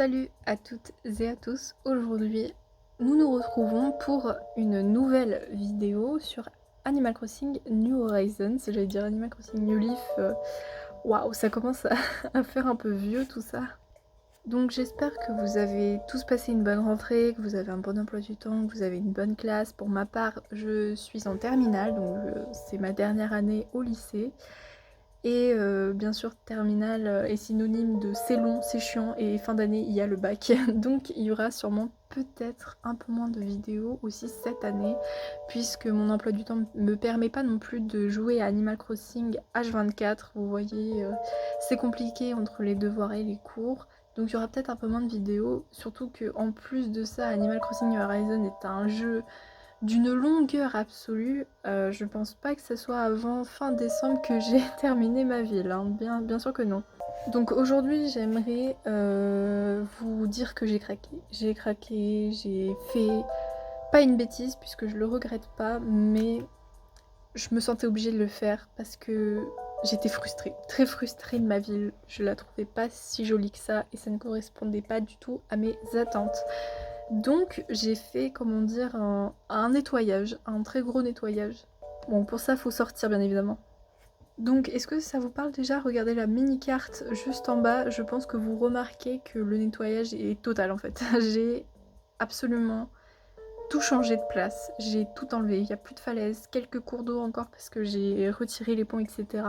Salut à toutes et à tous, aujourd'hui nous nous retrouvons pour une nouvelle vidéo sur Animal Crossing New Horizons, j'allais dire Animal Crossing New Leaf, waouh ça commence à faire un peu vieux tout ça. Donc j'espère que vous avez tous passé une bonne rentrée, que vous avez un bon emploi du temps, que vous avez une bonne classe. Pour ma part je suis en terminale, donc c'est ma dernière année au lycée. Et bien sûr, terminale est synonyme de c'est long, c'est chiant, et fin d'année, il y a le bac. Donc il y aura sûrement peut-être un peu moins de vidéos aussi cette année, puisque mon emploi du temps me permet pas non plus de jouer à Animal Crossing H24. Vous voyez, c'est compliqué entre les devoirs et les cours. Donc il y aura peut-être un peu moins de vidéos, surtout que en plus de ça, Animal Crossing New Horizons est un jeu d'une longueur absolue. Je pense pas que ce soit avant fin décembre que j'ai terminé ma ville, hein. Bien sûr que non. Donc aujourd'hui j'aimerais vous dire que j'ai craqué. J'ai craqué, j'ai fait pas une bêtise puisque je le regrette pas, mais je me sentais obligée de le faire parce que j'étais frustrée, très frustrée de ma ville. Je la trouvais pas si jolie que ça et ça ne correspondait pas du tout à mes attentes. Donc j'ai fait, comment dire, un nettoyage, un très gros nettoyage. Bon, pour ça, faut sortir bien évidemment. Donc est-ce que ça vous parle déjà? Regardez la mini-carte juste en bas, je pense que vous remarquez que le nettoyage est total en fait. J'ai absolument tout changé de place, j'ai tout enlevé, il n'y a plus de falaise, quelques cours d'eau encore parce que j'ai retiré les ponts, etc.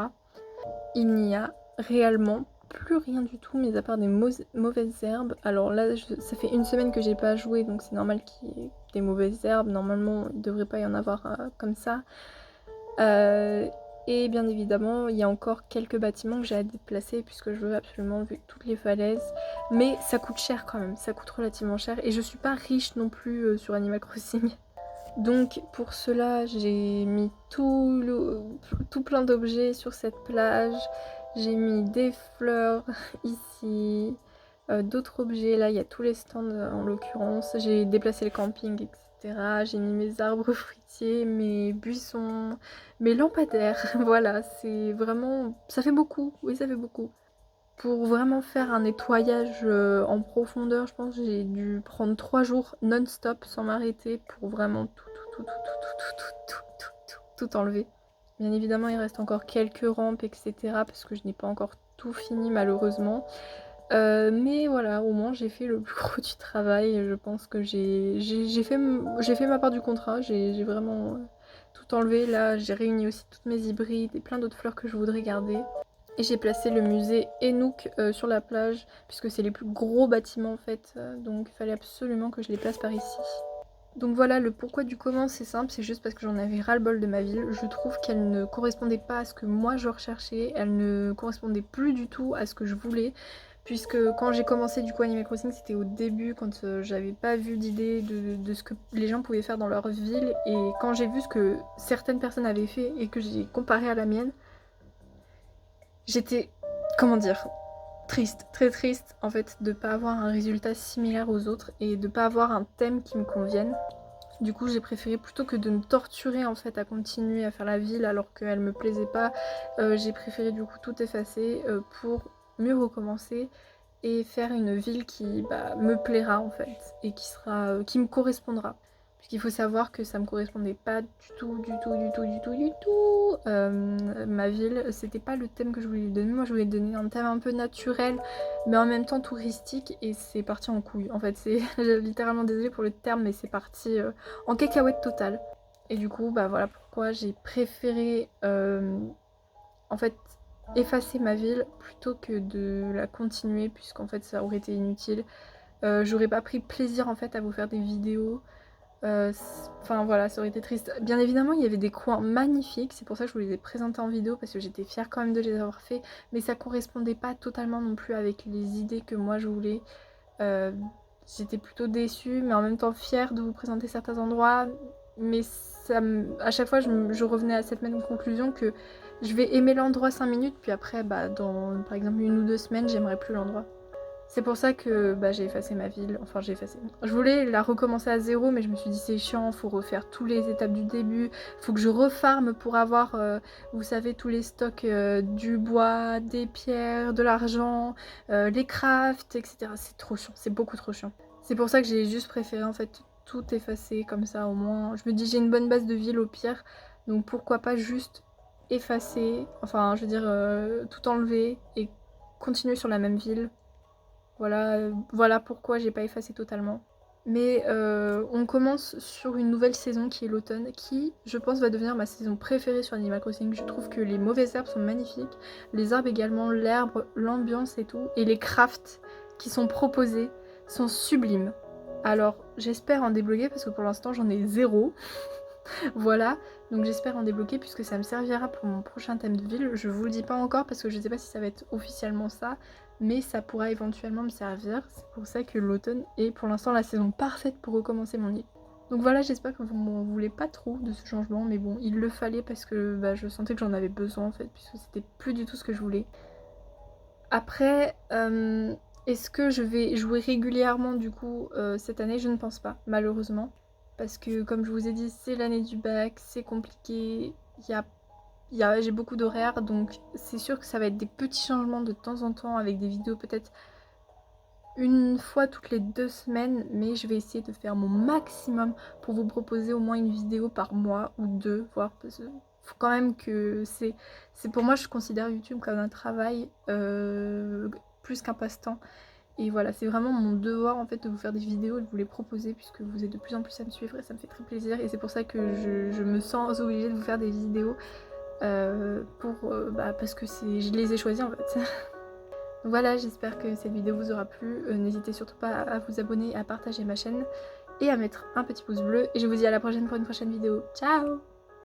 Il n'y a réellement plus rien du tout, mis à part des mauvaises herbes. Alors là, ça fait une semaine que j'ai pas joué, donc c'est normal qu'il y ait des mauvaises herbes. Normalement, il devrait pas y en avoir comme ça. Et bien évidemment, il y a encore quelques bâtiments que j'ai à déplacer puisque je veux absolument vu toutes les falaises. Mais ça coûte cher quand même, ça coûte relativement cher. Et je suis pas riche non plus sur Animal Crossing. Donc pour cela, j'ai mis tout plein d'objets sur cette plage. J'ai mis des fleurs ici, d'autres objets. Là, il y a tous les stands en l'occurrence. J'ai déplacé le camping, etc. J'ai mis mes arbres fruitiers, mes buissons, mes lampadaires. Voilà, c'est vraiment... Ça fait beaucoup, oui, ça fait beaucoup. Pour vraiment faire un nettoyage en profondeur, je pense que j'ai dû prendre 3 jours non-stop sans m'arrêter pour vraiment tout enlever. Bien évidemment, il reste encore quelques rampes, etc. parce que je n'ai pas encore tout fini malheureusement. Mais voilà, au moins j'ai fait le plus gros du travail. Je pense que j'ai fait ma part du contrat. J'ai vraiment tout enlevé. Là, j'ai réuni aussi toutes mes hybrides et plein d'autres fleurs que je voudrais garder. Et j'ai placé le musée Enoch sur la plage, puisque c'est les plus gros bâtiments en fait, donc il fallait absolument que je les place par ici. Donc voilà, le pourquoi du comment c'est simple, c'est juste parce que j'en avais ras-le-bol de ma ville. Je trouve qu'elle ne correspondait pas à ce que moi je recherchais, elle ne correspondait plus du tout à ce que je voulais. Puisque quand j'ai commencé du coup Animal Crossing, c'était au début, quand j'avais pas vu d'idée de ce que les gens pouvaient faire dans leur ville. Et quand j'ai vu ce que certaines personnes avaient fait et que j'ai comparé à la mienne, j'étais, comment dire, triste, très triste en fait de pas avoir un résultat similaire aux autres et de pas avoir un thème qui me convienne. Du coup j'ai préféré plutôt que de me torturer en fait à continuer à faire la ville alors qu'elle me plaisait pas, j'ai préféré du coup tout effacer pour mieux recommencer et faire une ville qui me plaira en fait et qui me correspondra. Puisqu'il faut savoir que ça me correspondait pas du tout. Ma ville, c'était pas le thème que je voulais lui donner. Moi je voulais lui donner un thème un peu naturel mais en même temps touristique et c'est parti en couille. En fait c'est littéralement désolée pour le terme mais c'est parti en cacahuète totale. Et du coup voilà pourquoi j'ai préféré en fait effacer ma ville plutôt que de la continuer puisqu'en fait ça aurait été inutile. J'aurais pas pris plaisir en fait à vous faire des vidéos. Enfin voilà, ça aurait été triste. Bien évidemment, il y avait des coins magnifiques, c'est pour ça que je vous les ai présentés en vidéo parce que j'étais fière quand même de les avoir fait, mais ça correspondait pas totalement non plus avec les idées que moi je voulais. Euh, J'étais plutôt déçue, mais en même temps fière de vous présenter certains endroits. Mais à chaque fois, je revenais à cette même conclusion que je vais aimer l'endroit 5 minutes, puis après, dans par exemple 1 ou 2 semaines, j'aimerais plus l'endroit. C'est pour ça que bah, j'ai effacé ma ville, enfin j'ai effacé. Je voulais la recommencer à zéro, mais je me suis dit c'est chiant, faut refaire toutes les étapes du début, faut que je refarme pour avoir, vous savez, tous les stocks du bois, des pierres, de l'argent, les crafts, etc. C'est trop chiant, c'est beaucoup trop chiant. C'est pour ça que j'ai juste préféré en fait tout effacer comme ça au moins. Je me dis j'ai une bonne base de ville au pire, donc pourquoi pas juste effacer, enfin je veux dire tout enlever et continuer sur la même ville. Voilà, voilà pourquoi j'ai pas effacé totalement. Mais on commence sur une nouvelle saison qui est l'automne, qui je pense va devenir ma saison préférée sur Animal Crossing. Je trouve que les mauvaises herbes sont magnifiques, les arbres également, l'herbe, l'ambiance et tout, et les crafts qui sont proposés sont sublimes. Alors j'espère en débloquer parce que pour l'instant j'en ai zéro. Voilà, donc j'espère en débloquer puisque ça me servira pour mon prochain thème de ville. Je vous le dis pas encore parce que je sais pas si ça va être officiellement ça, mais ça pourra éventuellement me servir. C'est pour ça que l'automne est pour l'instant la saison parfaite pour recommencer mon île. Donc voilà, j'espère que vous m'en voulez pas trop de ce changement, mais bon, il le fallait parce que bah, je sentais que j'en avais besoin en fait, puisque c'était plus du tout ce que je voulais. Après, est-ce que je vais jouer régulièrement du coup cette année? Je ne pense pas, malheureusement. Parce que comme je vous ai dit, c'est l'année du bac, c'est compliqué, j'ai beaucoup d'horaires, donc c'est sûr que ça va être des petits changements de temps en temps avec des vidéos peut-être une fois toutes les 2 semaines, mais je vais essayer de faire mon maximum pour vous proposer au moins une vidéo par mois ou deux, voire parce que faut quand même que c'est pour moi je considère YouTube comme un travail plus qu'un passe-temps. Et voilà, c'est vraiment mon devoir en fait de vous faire des vidéos et de vous les proposer puisque vous êtes de plus en plus à me suivre et ça me fait très plaisir. Et c'est pour ça que je me sens obligée de vous faire des vidéos parce que je les ai choisis en fait. Voilà, j'espère que cette vidéo vous aura plu. N'hésitez surtout pas à vous abonner, à partager ma chaîne et à mettre un petit pouce bleu. Et je vous dis à la prochaine pour une prochaine vidéo. Ciao!